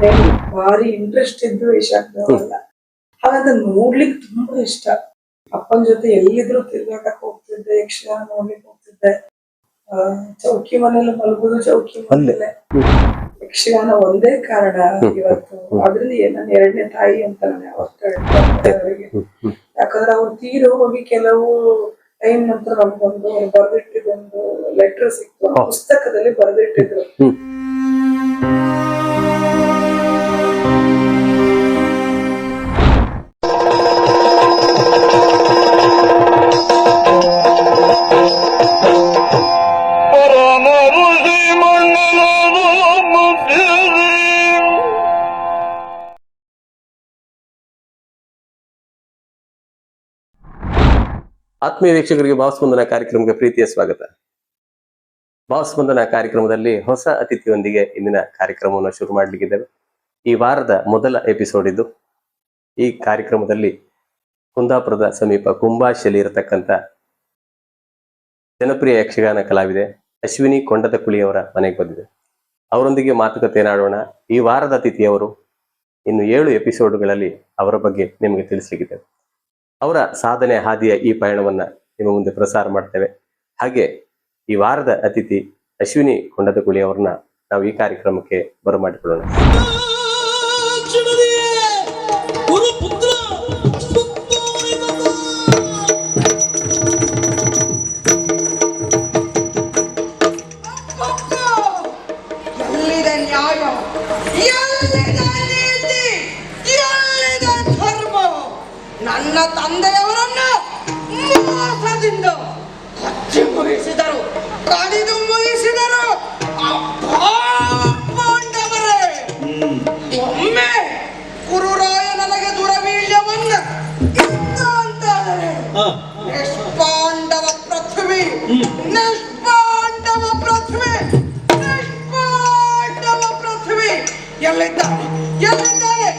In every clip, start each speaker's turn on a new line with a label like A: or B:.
A: ನಾನೇನು ಭಾರಿ ಇಂಟ್ರೆಸ್ಟ್ ಇದ್ದು ವೇಷ ಆಗ್ತಾವಲ್ಲ. ಹಾಗಂತ ನೋಡ್ಲಿಕ್ಕೆ ತುಂಬಾ ಇಷ್ಟ. ಅಪ್ಪನ ಜೊತೆ ಎಲ್ಲಿದ್ರು ತಿರ್ಗಾಟಕ್ ಹೋಗ್ತಿದ್ದೆ, ಯಕ್ಷಗಾನ ನೋಡ್ಲಿಕ್ಕೆ ಹೋಗ್ತಿದ್ದೆ. ಚೌಕಿ ಮನೇಲಿ ಮಲಗುದು ಚೌಕಿ ಮನೇಲೆ. ಯಕ್ಷಗಾನ ಒಂದೇ ಕಾರಣ ಇವತ್ತು ಅದ್ರಲ್ಲಿ ನನ್ನ ಎರಡನೇ ತಾಯಿ ಅಂತ ನಾನು ಯಾವತ್ತೂ ಹೇಳ್ತಾ ಅವರಿಗೆ. ಯಾಕಂದ್ರೆ ಅವ್ರು ತೀರು ಹೋಗಿ ಕೆಲವು ಟೈಮ್ ನಂತರ ನಮ್ಗೊಂದು ಬರೆದಿಟ್ಟಿದ್ದೊಂದು ಲೆಟರ್ ಸಿಕ್ತು, ಪುಸ್ತಕದಲ್ಲಿ ಬರೆದಿಟ್ಟಿದ್ರು.
B: ಆತ್ಮೀಯ ವೀಕ್ಷಕರಿಗೆ ಭಾವಸ್ಪಂದನ ಕಾರ್ಯಕ್ರಮಕ್ಕೆ ಪ್ರೀತಿಯ ಸ್ವಾಗತ. ಭಾವಸ್ಪಂದನ ಕಾರ್ಯಕ್ರಮದಲ್ಲಿ ಹೊಸ ಅತಿಥಿಯೊಂದಿಗೆ ಇಂದಿನ ಕಾರ್ಯಕ್ರಮವನ್ನು ಶುರು ಮಾಡಲಿಕ್ಕಿದ್ದೇವೆ. ಈ ವಾರದ ಮೊದಲ ಎಪಿಸೋಡ್ ಇದು. ಈ ಕಾರ್ಯಕ್ರಮದಲ್ಲಿ ಕುಂದಾಪುರದ ಸಮೀಪ ಕುಂಬಾಶಿಯಲ್ಲಿ ಇರತಕ್ಕಂಥ ಜನಪ್ರಿಯ ಯಕ್ಷಗಾನ ಕಲಾವಿದೆ ಅಶ್ವಿನಿ ಕೊಂಡದಕುಳಿಯವರ ಮನೆಗೆ ಬಂದಿದೆ. ಅವರೊಂದಿಗೆ ಮಾತುಕತೆ ನಾಡೋಣ. ಈ ವಾರದ ಅತಿಥಿಯವರು ಇನ್ನು 7 ಎಪಿಸೋಡ್ಗಳಲ್ಲಿ ಅವರ ಬಗ್ಗೆ ನಿಮಗೆ ತಿಳಿಸಲಿಕ್ಕಿದ್ದೇವೆ. ಅವರ ಸಾಧನೆ ಹಾದಿಯ ಈ ಪಯಣವನ್ನ ನಿಮ್ಮ ಮುಂದೆ ಪ್ರಸಾರ ಮಾಡ್ತೇವೆ. ಹಾಗೆ ಈ ವಾರದ ಅತಿಥಿ ಅಶ್ವಿನಿ ಕೊಂಡದಕುಳಿ ಅವರನ್ನ ನಾವು ಈ ಕಾರ್ಯಕ್ರಮಕ್ಕೆ ಬರಮಾಡಿಕೊಳ್ಳೋಣ.
C: ನನ್ನ ತಂದೆಯವರನ್ನ ಮೋಸದಿಂದ ಹಚ್ಚಿ ಮುಗಿಸಿದರು, ಕಡಿದು ಮುಗಿಸಿದರು. ಪಾಂಡವರೇ, ಒಮ್ಮೆ ಕುರುರಾಯ ನನಗೆ ದುರವೀಳ್ಯವನ್ನ ಇದ್ದ ಅಂತಾದರೆ ನಿಷ್ಪಾಂಡವ ಪೃಥ್ವಿ, ನಿಷ್ಪಾಂಡವ ಪೃಥ್ವಿ, ನಿಷ್ಪಾಂಡವ ಪೃಥ್ವಿ ಎಲ್ಲಿದ್ದಾನೆ, ಎಲ್ಲಿದ್ದಾನೆ?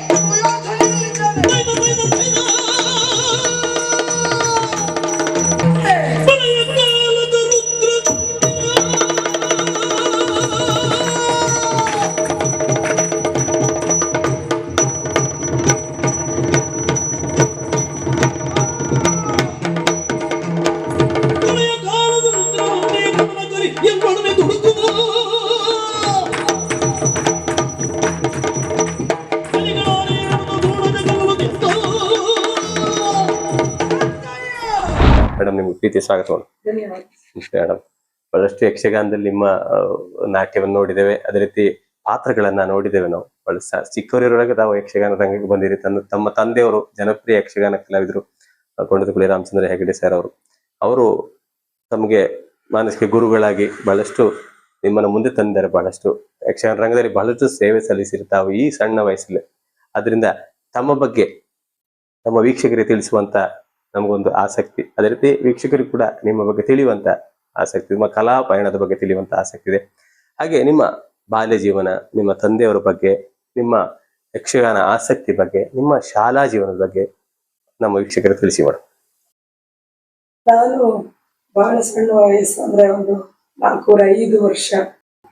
B: ಮೇಡಮ್, ನಿಮ್ಗೆ ಪ್ರೀತಿ ಸ್ವಾಗತವನ್ನು. ಮೇಡಮ್, ಬಹಳಷ್ಟು ಯಕ್ಷಗಾನದಲ್ಲಿ ನಿಮ್ಮ ನಾಟ್ಯವನ್ನು ನೋಡಿದ್ದೇವೆ, ಅದೇ ರೀತಿ ಪಾತ್ರಗಳನ್ನ ನೋಡಿದ್ದೇವೆ. ನಾವು ಬಹಳ ಚಿಕ್ಕವರಿರುವಾಗ ತಾವು ಯಕ್ಷಗಾನ ರಂಗಕ್ಕೆ ಬಂದಿರಿ. ತಮ್ಮ ತಂದೆಯವರು ಜನಪ್ರಿಯ ಯಕ್ಷಗಾನ ಕಲಾವಿದರು ಕೊಂಡದಕುಳಿ ರಾಮಚಂದ್ರ ಹೆಗಡೆ ಸರ್ ಅವರು ತಮಗೆ ಮಾನಸಿಕ ಗುರುಗಳಾಗಿ ಬಹಳಷ್ಟು ನಿಮ್ಮನ್ನ ಮುಂದೆ ತಂದಿದ್ದಾರೆ. ಬಹಳಷ್ಟು ಯಕ್ಷಗಾನ ರಂಗದಲ್ಲಿ ಬಹಳಷ್ಟು ಸೇವೆ ಸಲ್ಲಿಸಿರಿ ತಾವು ಈ ಸಣ್ಣ ವಯಸ್ಸಲ್ಲಿ. ಅದರಿಂದ ತಮ್ಮ ಬಗ್ಗೆ ನಮ್ಮ ವೀಕ್ಷಕರಿಗೆ ತಿಳಿಸುವಂತ ನಮಗೊಂದು ಆಸಕ್ತಿ, ಅದೇ ರೀತಿ ವೀಕ್ಷಕರಿಗೆ ಕೂಡ ನಿಮ್ಮ ಬಗ್ಗೆ ತಿಳಿಯುವಂತ ಆಸಕ್ತಿ, ನಿಮ್ಮ ಕಲಾ ಪಯಣದ ಬಗ್ಗೆ ತಿಳಿಯುವಂತ ಆಸಕ್ತಿ ಇದೆ. ಹಾಗೆ ನಿಮ್ಮ ಬಾಲ್ಯ ಜೀವನ, ನಿಮ್ಮ ತಂದೆಯವರ ಬಗ್ಗೆ, ನಿಮ್ಮ ಯಕ್ಷಗಾನ ಆಸಕ್ತಿ ಬಗ್ಗೆ, ನಿಮ್ಮ ಶಾಲಾ ಜೀವನದ ಬಗ್ಗೆ ನಮ್ಮ ವೀಕ್ಷಕರಿಗೆ ತಿಳಿಸಿ ಮೇಡಮ್.
A: ನಾನು ಬಹಳ ಸಣ್ಣ ವಯಸ್ಸು, ಅಂದ್ರೆ ಒಂದು 4-5 ವರ್ಷ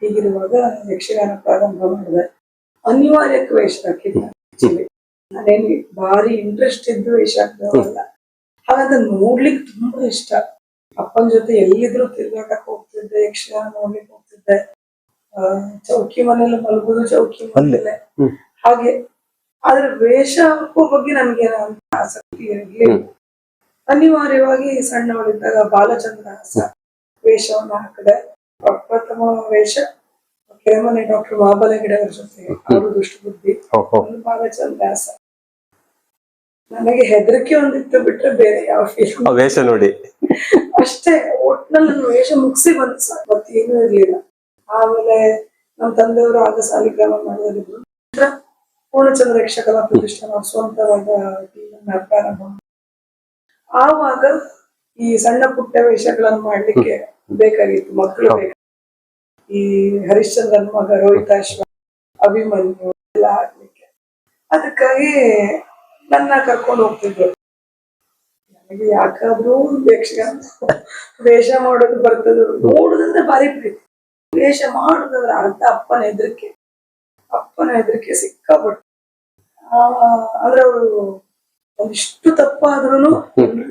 A: ಹೀಗಿರುವಾಗ ಯಕ್ಷಗಾನ ಪ್ರಾರಂಭ ಮಾಡಿದೆ. ಅನಿವಾರ್ಯಕ್ಕೆ ವೇಷ ಹಾಕಿದ್ದೆ. ನಾನೇನು ಭಾರಿ ಇಂಟ್ರೆಸ್ಟ್ ಇದ್ದು ವೇಷ ಆಗ್ತಾವಲ್ಲ. ಹಾಗಂತ ನೋಡ್ಲಿಕ್ಕೆ ತುಂಬಾ ಇಷ್ಟ. ಅಪ್ಪನ ಜೊತೆ ಎಲ್ಲಿದ್ರು ತಿರ್ಗಾಟಕ್ ಹೋಗ್ತಿದ್ದೆ, ಯಕ್ಷಗಾನ ನೋಡ್ಲಿಕ್ಕೆ ಹೋಗ್ತಿದ್ದೆ. ಚೌಕಿ ಮನೇಲಿ ಮಲಗುದು ಚೌಕಿ ಮನೇಲೆ. ಹಾಗೆ ಆದ್ರೆ ವೇಷ ಹಾಕೋ ಬಗ್ಗೆ ನನ್ಗೆ ಆಸಕ್ತಿ ಇರಲಿಲ್ಲ. ಅನಿವಾರ್ಯವಾಗಿ ಸಣ್ಣವಳಿದ್ದಾಗ ಬಾಲಚಂದ್ರಹಾಸ ವೇಷವನ್ನ ಹಾಕಿದೆ. ಪ್ರಥಮ ವೇಷ ಕೆರೆಮನೆ ಡಾಕ್ಟರ್ ಮಹಾಬಲಗಿಡ ಅವ್ರ ಜೊತೆ, ಅವರು ದುಷ್ಟು ಬುದ್ಧಿ, ಬಾಲಚಂದ್ರಹಾಸ. ನನಗೆ ಹೆದರಿಕೆ ಒಂದಿತ್ತು ಬಿಟ್ರೆ ಬೇರೆ ಯಾವ ಫೀಲ್
B: ವೇಷ ನೋಡಿ
A: ಅಷ್ಟೇ. ಒಟ್ನಲ್ಲಿ ನನ್ನ ವೇಷ ಮುಗಿಸಿ ಬಂದ್ ಸಾಕು, ಮತ್ತೇನೂ ಇರ್ಲಿಲ್ಲ. ಆಮೇಲೆ ನಮ್ಮ ತಂದೆಯವರು ಆಗ ಸಾಲಿಗ್ರಾಮ ಮಾಡೋದಿದ್ರು. ಪೂರ್ಣಚಂದ್ರ ಯಕ್ಷಕಲಾ ಪ್ರತಿಷ್ಠಾನ ಸ್ವಂತವಾದ ಪ್ರಾರಂಭ. ಆವಾಗ ಈ ಸಣ್ಣ ಪುಟ್ಟ ವೇಷಗಳನ್ನು ಮಾಡ್ಲಿಕ್ಕೆ ಬೇಕಾಗಿತ್ತು, ಮಕ್ಕಳು ಬೇಕಾಗಿತ್ತು. ಈ ಹರಿಶ್ಚಂದ್ರನ್ ಮಗ ರೋಹಿತಾಶ್ವ, ಅಭಿಮನ್ಯು ಎಲ್ಲ ಹಾಕ್ಲಿಕ್ಕೆ. ಅದಕ್ಕಾಗಿ ನನ್ನ ಕರ್ಕೊಂಡು ಹೋಗ್ತಿದ್ರು. ನನಗೆ ಯಾಕಾದ್ರೂ ಯಕ್ಷಗಾನ ವೇಷ ಮಾಡೋದು ಬರ್ತದ, ನೋಡುದಂದ್ರೆ ಭಾರಿ ಪ್ರೀತಿ. ವೇಷ ಮಾಡುದಂದ್ರೆ ಅರ್ಧ ಅಪ್ಪನ ಹೆದರಿಕೆ. ಅಪ್ಪನ ಹೆದರಿಕೆ ಸಿಕ್ಕಾಪಟ್ಟೆ. ಅಂದ್ರೆ ಅವರು ಒಂದಿಷ್ಟು ತಪ್ಪಾದ್ರೂನು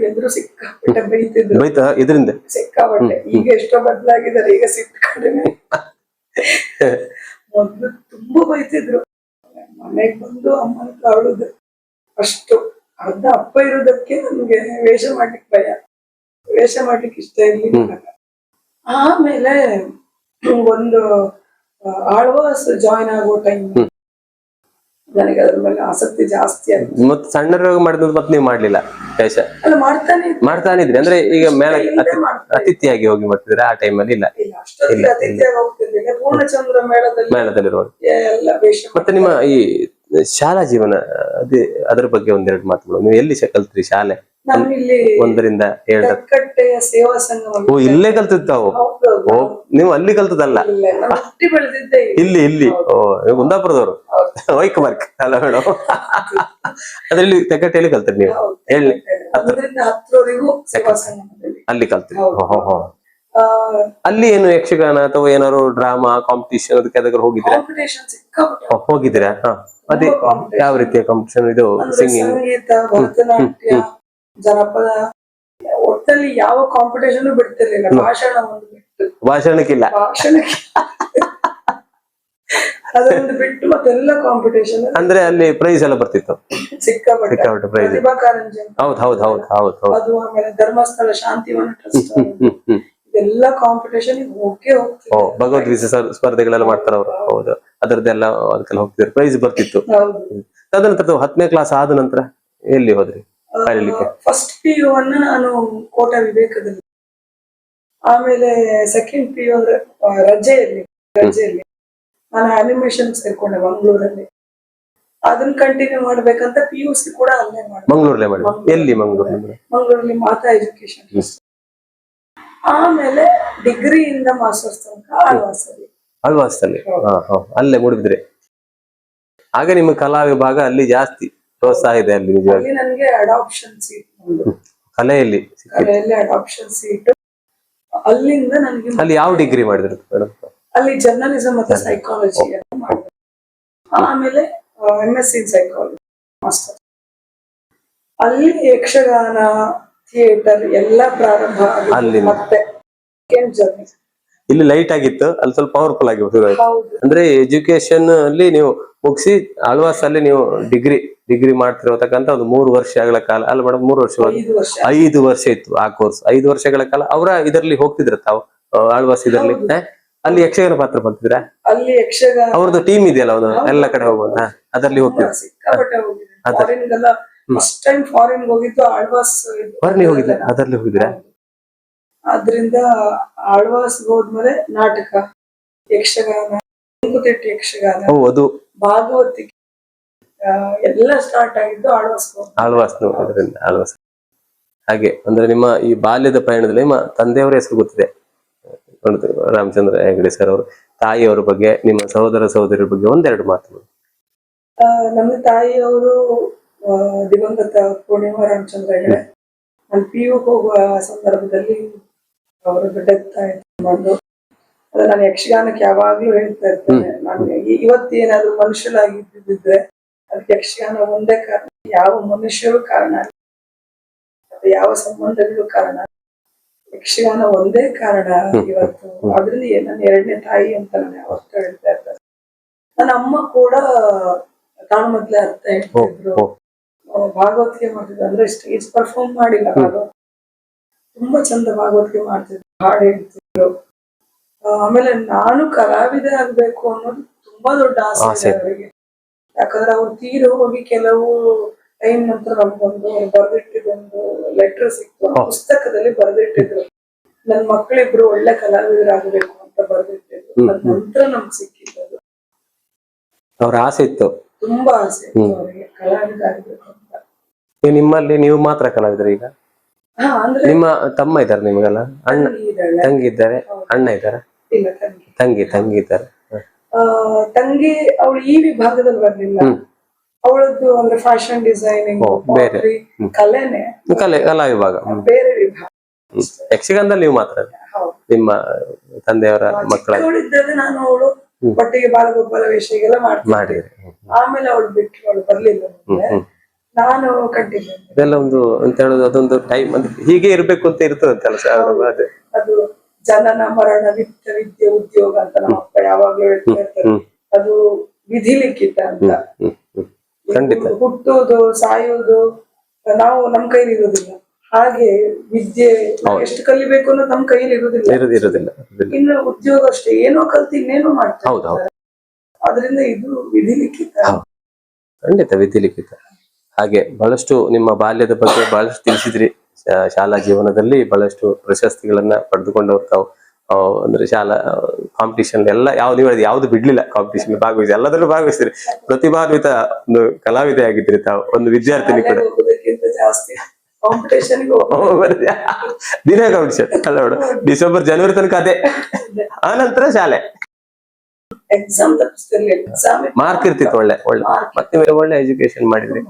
A: ಎದುರು ಸಿಕ್ಕಾಪಟ್ಟೆ ಬೈತಿದ್ರು.
B: ಬೈತಾ ಇದರಿಂದ
A: ಸಿಕ್ಕಾಪಟ್ಟೆ. ಈಗ ಎಷ್ಟೋ ಬದಲಾಗಿದ್ದಾರೆ, ಈಗ ಸಿಟ್ಟು ಕಡಿಮೆ. ಮೊದ್ಲು ತುಂಬಾ ಬೈತಿದ್ರು. ಮನೆಗ್ ಬಂದು ಅಮ್ಮನ ಕಾಳುದು ಅಷ್ಟು. ಅರ್ಧ ಅಪ್ಪ ಇರೋದಕ್ಕೆ ನಮ್ಗೆ ವೇಷ ಮಾಡ್ಲಿಕ್ಕೆ ಭಯ, ವೇಷ ಮಾಡ್ಲಿಕ್ಕೆ ಇಷ್ಟ ಇರ್ಲಿಲ್ಲ. ಆಮೇಲೆ ಒಂದು ಆಳ್ವಾಸ್ ಜಾಯಿನ್ ಆಗೋ ಟೈಮ್ ನನಗೆ ಅದ್ರ ಮೇಲೆ ಆಸಕ್ತಿ ಜಾಸ್ತಿ ಆಯ್ತು.
B: ಮತ್ತೆ ಸಣ್ಣರಾಗ ಮಾಡಿದ್ ಮತ್ತೆ ನೀವು ಮಾಡ್ಲಿಲ್ಲ ವೇಷ?
A: ಅಲ್ಲ, ಮಾಡ್ತಾನಿದ್ರಿ.
B: ಅಂದ್ರೆ ಈಗ ಮೇಲೆ ಅತಿಥಿಯಾಗಿ ಹೋಗಿ ಮಾಡ್ತಿದ್ರೆ ಆ ಟೈಮ್ ಅಲ್ಲಿ ಇಲ್ಲ?
A: ಅಷ್ಟೊತ್ತಿಗೆ ಅತಿಥಿಯಾಗಿ ಹೋಗ್ತಿರ್ಲಿಲ್ಲ. ಪೂರ್ಣಚಂದ್ರ ಮೇಳದಲ್ಲಿರುವ ಎಲ್ಲ ವೇಷ.
B: ಮತ್ತೆ ನಿಮ್ಮ ಈ ಶಾಲಾ ಜೀವನ ಅದ್ರ ಬಗ್ಗೆ ಒಂದೆರಡು ಮಾತುಗಳು. ನೀವು ಎಲ್ಲಿ ಕಲ್ತ್ರಿ ಶಾಲೆ?
A: ನಾನು ಇಲ್ಲಿ
B: 1ರಿಂದ 7
A: ಕಟ್ಟೆಯ ಸೇವಾ ಸಂಘ.
B: ಓ, ಇಲ್ಲೇ ಕಲ್ತಿದ್ದಾವು? ಓ, ನೀವು ಅಲ್ಲಿ ಕಲ್ತದಲ್ಲ,
A: ಹುಟ್ಟಿ ಬೆಳೆದಿದ್ದೆ
B: ಇಲ್ಲಿ. ಓ, ಕುಂದಾಪುರದವರು. ವೈಕ್ ಮಾರ್ಕ್ ಅಲ್ಲ ಮೇಡಮ್? ಅದ್ರಲ್ಲಿ ತೆಕ್ಕಟ್ಟೆಯಲ್ಲಿ ಕಲ್ತ್ರಿ ನೀವು? ಹೇಳಿ.
A: 1ರಿಂದ 10ರವರೆಗೂ ಸೇವಾ ಸಂಘದಲ್ಲಿ
B: ಅಲ್ಲಿ ಕಲ್ತ್ರಿ? ಅಲ್ಲಿ ಏನು ಯಕ್ಷಗಾನ ಅಥವಾ ಏನಾದ್ರು ಡ್ರಾಮಾ ಕಾಂಪಿಟಿಷನ್ ಅದಕ್ಕೆ ಅದಕ್ಕೆ ಹೋಗಿದ್ದೀರಾ?
A: ಕಾಂಪಿಟೇಷನ್ ಸಿಕ್ಕಾಪಟ್ಟೆ.
B: ಹೋಗಿದ್ದೀರಾ? ಅದೇ ಯಾವ ರೀತಿಯ ಕಾಂಪಿಟಿಷನ್? ಇದು ಸಿಂಗಿಂಗ್,
A: ಸಂಗೀತ, ಭರತನಾಟ್ಯ, ಜನಪದ, ಒಟ್ಟಲ್ಲಿ ಯಾವ ಕಾಂಪಿಟೇಷನ್ ಬಿಡ್ತಿರ್ಲಿಲ್ಲ. ಭಾಷಣ ಒಂದು ಬಿಟ್ಟು.
B: ಭಾಷಣಕ್ಕಿಲ್ಲ?
A: ಭಾಷಣಕ್ಕೆ ಅದೊಂದು ಬಿಟ್ಟು ಮತ್ತೆಲ್ಲ ಕಾಂಪಿಟೇಷನ್. ಅಂದ್ರೆ
B: ಅಲ್ಲಿ ಪ್ರೈಸ್ ಎಲ್ಲ ಬರ್ತಿತ್ತು?
A: ಸಿಕ್ಕಾಪಟ್ಟೆ ಪ್ರೈಸ್. ಪ್ರತಿಭಾ ಕಾರಂಜಿ.
B: ಹೌದು.
A: ಅದು ಆಮೇಲೆ ಧರ್ಮಸ್ಥಳ ಶಾಂತಿವನ ಟ್ರಸ್ಟ್, ಇದೆಲ್ಲ ಕಾಂಪಿಟೇಷನ್ ಹೋಗ್ತಿತ್ತು.
B: ಭಗವದ್ಗೀತೆ ಸ್ಪರ್ಧೆಗಳೆಲ್ಲ ಮಾಡ್ತಾರ ಅವರು? ಹೌದು, ಅದರದ್ದೆಲ್ಲ ಅದಕ್ಕೆಲ್ಲ ಹೋಗ್ತಿದ್ರು, ಪ್ರೈಸ್ ಬರ್ತಿತ್ತು. ತದನಂತರ 10ನೇ ಕ್ಲಾಸ್ ಆದ ನಂತರ ಎಲ್ಲಿ ಹೋದ್ರಿ ಕಲಿಲಿಕ್ಕೆ?
A: ಫಸ್ಟ್ PU ಅನ್ನ ನಾನು ಕೋಟೆ ವಿವೇಕದಲ್ಲಿ, ಆಮೇಲೆ ಸೆಕೆಂಡ್ PU ಅಂದ್ರೆ ರಜೆಯಲ್ಲಿ ನಾನು ಅನಿಮೇಷನ್ ಸೇರ್ಕೊಂಡೆ ಮಂಗಳೂರಲ್ಲಿ. ಅದನ್ನ ಕಂಟಿನ್ಯೂ ಮಾಡ್ಬೇಕಂತ PUC ಕೂಡ ಅಲ್ಲೇ ಮಾಡಿದೆ.
B: ಮಂಗಳೂರಲ್ಲೇ ಮಾಡಿ? ಎಲ್ಲಿ ಮಂಗಳೂರಲ್ಲಿ?
A: ಮಾತಾ ಎಜುಕೇಶನ್ ಟ್ರಸ್ಟ್. ಆಮೇಲೆ ಡಿಗ್ರಿಯಿಂದ ಮಾಸ್ಟರ್ಸ್ ತನಕ
B: ಆಳ್ವಾಸಲ್ಲಿ. ಅಲ್ಲೇ ಮೂಡಿದ್ರಿ? ಆಗ ನಿಮ್ಮ ಕಲಾ ವಿಭಾಗ ಅಲ್ಲಿ ಜಾಸ್ತಿ ಪ್ರೋತ್ಸಾಹ ಇದೆ ಅಲ್ಲಿ ನಿಜವಾಗಿ?
A: ನನಗೆ ಅಡಾಪ್ಷನ್ ಸೀಟ್ ಬಂದು
B: ಕಲೆಯಲ್ಲಿ
A: ಅಡಾಪ್ಷನ್ ಸೀಟ್. ಅಲ್ಲಿಂದ ನನಗೆ
B: ಅಲ್ಲಿ ಯಾವ ಡಿಗ್ರಿ ಮಾಡಿದ್ರು ಮೇಡಮ್?
A: ಅಲ್ಲಿ ಜರ್ನಲಿಸಂ ಮತ್ತೆ ಸೈಕಾಲಜಿ ಮಾಡಿದೆ. ಆಮೇಲೆ MSc ಇನ್ ಸೈಕಾಲಜಿ ಮಾಸ್ಟರ್. ಅಲ್ಲಿ ಯಕ್ಷಗಾನ, ಥಿಯೇಟರ್ ಎಲ್ಲ ಪ್ರಾರಂಭ ಆಗಿದೆ. ಮತ್ತೆ
B: ಇಲ್ಲಿ ಲೈಟ್ ಆಗಿತ್ತು, ಅಲ್ಲಿ ಸ್ವಲ್ಪ ಪವರ್ಫುಲ್ ಆಗಿ ಅಂದ್ರೆ ಎಜುಕೇಶನ್ ಅಲ್ಲಿ ನೀವು ಮುಗಿಸಿ ಆಳ್ವಾಸ್ ಅಲ್ಲಿ ನೀವು ಡಿಗ್ರಿ ಮಾಡ್ತಿರೋತಕ್ಕಂತ ಒಂದು 3 ವರ್ಷಗಳ ಕಾಲ ಅಲ್ಲ ಮೇಡಮ್? 3 ವರ್ಷ 5 ವರ್ಷ ಇತ್ತು ಆ ಕೋರ್ಸ್. 5 ವರ್ಷಗಳ ಕಾಲ ಅವರ ಇದರಲ್ಲಿ ಹೋಗ್ತಿದ್ರ ತಾವು ಆಳ್ವಾಸ್ ಇದರಲ್ಲಿ? ಅಲ್ಲಿ ಯಕ್ಷಗಾನ ಪಾತ್ರ ಬರ್ತಿದ್ರ?
A: ಅಲ್ಲಿ ಯಕ್ಷಗಾನ
B: ಅವ್ರದ್ದು ಟೀಮ್ ಇದೆಯಲ್ಲ ಒಂದು ಎಲ್ಲ ಕಡೆ ಹೋಗೋದ, ಅದರಲ್ಲಿ ಹೋಗ್ತಿದ್ರ?
A: ಫಸ್ಟ್ ಟೈಮ್ ಫಾರಿನ್ ಹೋಗಿದ್ದು ಆಳ್ವಾಸ್.
B: ಹೋಗಿದ್ರೆ ಅದರಲ್ಲಿ ಹೋಗಿದ್ದೀರಾ?
A: ಅದ್ರಿಂದ ಆಳ್ವಾಸ್ ಹೋದ್ಮೇಲೆ ನಾಟಕ, ಯಕ್ಷಗಾನ, ತೆಂಕುತಿಟ್ಟು ಯಕ್ಷಗಾನ,
B: ಅದು
A: ಭಾಗವತಿಕೆ ಎಲ್ಲ ಸ್ಟಾರ್ಟ್ ಆಗಿದ್ದು ಆಳ್ವಾಸ್.
B: ಹಾಗೆ ಅಂದ್ರೆ ನಿಮ್ಮ ಈ ಬಾಲ್ಯದ ಪಯಣದಲ್ಲಿ ನಿಮ್ಮ ತಂದೆಯವರ ಹೆಸರು ಗೊತ್ತಿದೆ, ರಾಮಚಂದ್ರ ಹೆಗಡೆ ಸರ್ ಅವರು. ತಾಯಿಯವರ ಬಗ್ಗೆ, ನಿಮ್ಮ ಸಹೋದರಿಯರ ಬಗ್ಗೆ ಒಂದೆರಡು ಮಾತುಗಳು.
A: ನಮ್ಮ ತಾಯಿಯವರು ದಿವಂಗತ ಪೂರ್ಣಿಮಾ ರಾಮಚಂದ್ರ ಹೆಗಡೆ. ನಾನು PU ಹೋಗುವ ಸಂದರ್ಭದಲ್ಲಿ ಅವರದ್ದು ಡೆತ್ ಆಯ್ತು. ಅದ ನಾನು ಯಕ್ಷಗಾನಕ್ಕೆ ಯಾವಾಗ್ಲೂ ಹೇಳ್ತಾ ಇರ್ತೇನೆ, ನಾನು ಇವತ್ತೇನಾದ್ರೂ ಮನುಷ್ಯರಾಗಿದ್ದಿದ್ರೆ ಅದಕ್ಕೆ ಯಕ್ಷಗಾನ ಒಂದೇ ಕಾರಣ. ಯಾವ ಮನುಷ್ಯರು ಕಾರಣ, ಮತ್ತೆ ಯಾವ ಸಂಬಂಧಗಳು ಕಾರಣ, ಯಕ್ಷಗಾನ ಒಂದೇ ಕಾರಣ ಇವತ್ತು. ಅದ್ರಲ್ಲಿ ನನ್ನ 2ನೇ ತಾಯಿ ಅಂತ ನಾನು ಯಾವತ್ತೂ ಹೇಳ್ತಾ ಇರ್ತೇನೆ. ನನ್ನ ಅಮ್ಮ ಕೂಡ ತಾನು ಮೊದ್ಲೇ ಅರ್ಥ ಹೇಳ್ತಿದ್ರು. ಭಾಗವತಿಕೆ ಮಾಡ್ತಿದ್ರು, ಅಂದ್ರೆ ಸ್ಟೇಜ್ ಪರ್ಫಾರ್ಮ್ ಮಾಡಿಲ್ಲ, ತುಂಬಾ ಚಂದ ಭಾಗವತಿಕೆ ಮಾಡ್ತಿದ್ರು, ಹಾಡು ಹೇಳ್ತಿದ್ರು. ಆಮೇಲೆ ನಾನು ಕಲಾವಿದೆ ಆಗ್ಬೇಕು ಅನ್ನೋದು ತುಂಬಾ ದೊಡ್ಡ ಆಸೆ ಅವರಿಗೆ. ಯಾಕಂದ್ರೆ ಅವ್ರು ತೀರು ಹೋಗಿ ಕೆಲವು ಟೈಮ್ ನಂತರ ನಮ್ಗೊಂದು ಬರೆದಿಟ್ಟಿದ್ದೊಂದು ಲೆಟರ್ ಸಿಕ್ತು. ಪುಸ್ತಕದಲ್ಲಿ ಬರೆದಿಟ್ಟಿದ್ರು, ನನ್ ಮಕ್ಕಳಿಬ್ರು ಒಳ್ಳೆ ಕಲಾವಿದರಾಗಬೇಕು ಅಂತ ಬರೆದಿಟ್ಟಿದ್ರು. ಅದ ನಂತರ ನಮ್ಗೆ ಸಿಕ್ಕಿದ್ದು.
B: ಅವ್ರ ಆಸೆ ಇತ್ತು,
A: ತುಂಬಾ ಆಸೆ ಇತ್ತು ಅವರಿಗೆ ಕಲಾವಿದ ಆಗ್ಬೇಕು ಅಂತ.
B: ನಿಮ್ಮಲ್ಲಿ ನೀವು ಮಾತ್ರ ಕಲಾವಿದರು ಈಗ?
A: ಅಂದ್ರೆ
B: ನಿಮ್ಮ ತಮ್ಮ ಇದ್ದಾರೆ ನಿಮಗೆಲ್ಲ? ತಂಗಿ ಇದ್ದಾರೆ? ಅಣ್ಣ ಇದ್ದಾರೆ?
A: ಇಲ್ಲ,
B: ತಂಗಿ ಇದ್ದಾರೆ.
A: ತಂಗಿ ಅವಳು ಈ ವಿಭಾಗದಲ್ಲಿ ಬರ್ಲಿಲ್ಲ. ಅವಳದ್ದು ಅಂದ್ರೆ ಫ್ಯಾಷನ್ ಡಿಸೈನಿಂಗ್,
B: ಕಲಾ ವಿಭಾಗ,
A: ಬೇರೆ ವಿಭಾಗ.
B: ಯಕ್ಷಗಾನದಲ್ಲಿ ನೀವು ಮಾತ್ರ ನಿಮ್ಮ ತಂದೆಯವರ ಮಕ್ಕಳ?
A: ನಾನು ಅವಳು ಒಟ್ಟಿಗೆ ಬಾಲಗೋಪಾಲ ವೇಷಗೆಲ್ಲ ಮಾಡ್ತಿದ್ದೆ.
B: ಮಾಡಿದ್ರಿ.
A: ಆಮೇಲೆ ಅವಳು ಬಿಟ್ಟು ಅವಳು ಬರ್ಲಿಲ್ಲ ಮುಂದೆ. ನಾನು ಕಂಟಿನ್ಯೂ.
B: ಇದೆಲ್ಲ ಒಂದು ಅಂತ ಹೇಳೋದು ಅದೊಂದು ಟೈಮ್ ಅಂದ್ರೆ ಹೀಗೆ ಇರ್ಬೇಕು ಅಂತ ಇರ್ತದೆ ಕೆಲಸ. ಅದೇ
A: ಅದು ಜನನ ಮರಣ ವಿತ್ತ ವಿದ್ಯೆ ಉದ್ಯೋಗ ಅಂತ ನಮ್ಮ ಅಪ್ಪ ಯಾವಾಗ್ಲೂ ಹೇಳ್ತಾ ಇರ್ತಾರೆ. ಅದು ವಿಧಿ ಲಿಖಿತ ಅಂತ.
B: ಖಂಡಿತ.
A: ಹುಟ್ಟುವುದು ಸಾಯುವುದು ನಾವು ನಮ್ ಕೈಲಿ ಇರುವುದಿಲ್ಲ. ಹಾಗೆ ವಿದ್ಯೆ ಎಷ್ಟು ಕಲಿಬೇಕು ಅನ್ನೋದು ನಮ್ ಕೈಲಿ ಇರುವುದಿಲ್ಲ. ಇನ್ನು ಉದ್ಯೋಗ ಅಷ್ಟೇ, ಏನೋ ಕಲ್ತು ಇನ್ನೇನೋ ಮಾಡ್ತಾರೆ.
B: ಹೌದು ಹೌದು.
A: ಅದರಿಂದ ಇದು ವಿಧಿ ಲಿಖಿತ.
B: ಖಂಡಿತ ವಿಧಿ ಲಿಖಿತ. ಹಾಗೆ ಬಹಳಷ್ಟು ನಿಮ್ಮ ಬಾಲ್ಯದ ಬಗ್ಗೆ ಬಹಳಷ್ಟು ತಿಳಿಸಿದ್ರಿ. ಶಾಲಾ ಜೀವನದಲ್ಲಿ ಬಹಳಷ್ಟು ಪ್ರಶಸ್ತಿಗಳನ್ನ ಪಡೆದುಕೊಂಡವ್ರು ತಾವು. ಅಂದ್ರೆ ಶಾಲಾ ಕಾಂಪಿಟಿಷನ್ ಎಲ್ಲ ಯಾವ್ದು ಬಿಡ್ಲಿಲ್ಲ, ಕಾಂಪಿಟಿಷನ್ ಭಾಗವಹಿಸಿ ಎಲ್ಲದರಲ್ಲೂ ಭಾಗವಹಿಸಿದ್ರಿ. ಪ್ರತಿಭಾನ್ವಿತ ಒಂದು ಕಲಾವಿದೆ ಆಗಿದ್ರಿ ತಾವು, ಒಂದು ವಿದ್ಯಾರ್ಥಿನಿ ಕೂಡ.
A: ಜಾಸ್ತಿ ಕಾಂಪಿಟೇಷನ್
B: ದಿನ ಕಾಂಪಿಟೇಷನ್ ಅಲ್ಲ ನೋಡು, ಡಿಸೆಂಬರ್ ಜನವರಿ ತನಕ ಅದೇ. ಆ ನಂತರ ಶಾಲೆ
A: ಎಕ್ಸಾಮ್ ತಪ್ಪಿಸ್ತಿರ್ಲಿಲ್ಲ. ಎಕ್ಸಾಮ್
B: ಮಾರ್ಕ್ ಇರ್ತಿತ್ತು ಒಳ್ಳೆ ಮತ್ತೆ ಒಳ್ಳೆ ಎಜುಕೇಶನ್ ಮಾಡಿದ್ರಿ.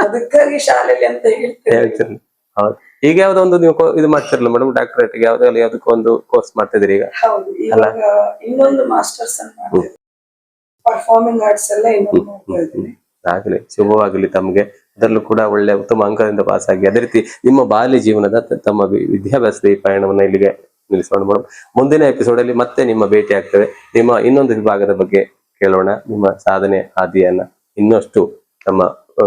A: ಅದಕ್ಕಾಗಿ ಶಾಲೆಯಲ್ಲಿ ಅಂತ
B: ಹೇಳ್ತಿರ್ಲಿ. ಹೌದು. ಈಗ ಯಾವ್ದೋ ಒಂದು ನೀವು ಇದು ಮಾಡ್ತಿರಲ್ಲ ಮೇಡಮ್, ಡಾಕ್ಟರೇಟ್ ಯಾವ್ದಕ್ಕೋ ಒಂದು ಕೋರ್ಸ್ ಮಾಡ್ತಿದ್ರಿ ಈಗ?
A: ಹೌದು, ಇವಾಗ ಇನ್ನೊಂದು ಮಾಸ್ಟರ್ಸ್ ಅನ್ನು ಮಾಡ್ತಿದ್ದೀನಿ. ಪರ್ಫಾರ್ಮಿಂಗ್ ಆರ್ಟ್ಸ್ ಎಲ್ಲ ಇನ್ನೊಂದು ಮಾಡ್ತಾ ಇದ್ದೀನಿ.
B: ಆಗ್ಲಿ, ಶುಭವಾಗಲಿ ತಮ್ಗೆ. ಅದರಲ್ಲೂ ಕೂಡ ಒಳ್ಳೆ ಉತ್ತಮ ಅಂಕದಿಂದ ಪಾಸ್ ಆಗಿ ಅದೇ ರೀತಿ ನಿಮ್ಮ ಬಾಲ್ಯ ಜೀವನದ ತಮ್ಮ ವಿದ್ಯಾಭ್ಯಾಸದ ಈ ಪಯಣವನ್ನ ಇಲ್ಲಿಗೆ ನಿಲ್ಲಿಸೋಣ ಮೇಡಮ್. ಮುಂದಿನ ಎಪಿಸೋಡ್ ಅಲ್ಲಿ ಮತ್ತೆ ನಿಮ್ಮ ಭೇಟಿ ಆಗ್ತೇವೆ. ನಿಮ್ಮ ಇನ್ನೊಂದು ವಿಭಾಗದ ಬಗ್ಗೆ ಕೇಳೋಣ. ನಿಮ್ಮ ಸಾಧನೆ ಹಾದಿಯನ್ನ ಇನ್ನಷ್ಟು ನಮ್ಮ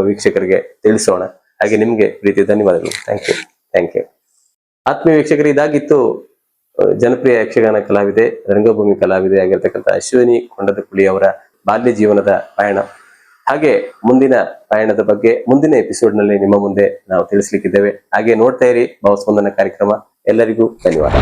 B: ವೀಕ್ಷಕರಿಗೆ ತಿಳಿಸೋಣ. ಹಾಗೆ ನಿಮ್ಗೆ ಪ್ರೀತಿ ಧನ್ಯವಾದಗಳು. Thank you. ಆತ್ಮೀಯ ವೀಕ್ಷಕರು, ಇದಾಗಿತ್ತು ಜನಪ್ರಿಯ ಯಕ್ಷಗಾನ ಕಲಾವಿದೆ, ರಂಗಭೂಮಿ ಕಲಾವಿದೆ ಆಗಿರ್ತಕ್ಕಂಥ ಅಶ್ವಿನಿ ಕೊಂಡದಕುಳಿ ಅವರ ಬಾಲ್ಯ ಜೀವನದ ಪಯಣ. ಹಾಗೆ ಮುಂದಿನ ಪಯಣದ ಬಗ್ಗೆ ಮುಂದಿನ ಎಪಿಸೋಡ್ ನಲ್ಲಿ ನಿಮ್ಮ ಮುಂದೆ ನಾವು ತಿಳಿಸ್ಲಿಕ್ಕಿದ್ದೇವೆ. ಹಾಗೆ ನೋಡ್ತಾ ಇರಿ ಭಾವಸ್ಪಂದನ ಕಾರ್ಯಕ್ರಮ. ಎಲ್ಲರಿಗೂ ಧನ್ಯವಾದ.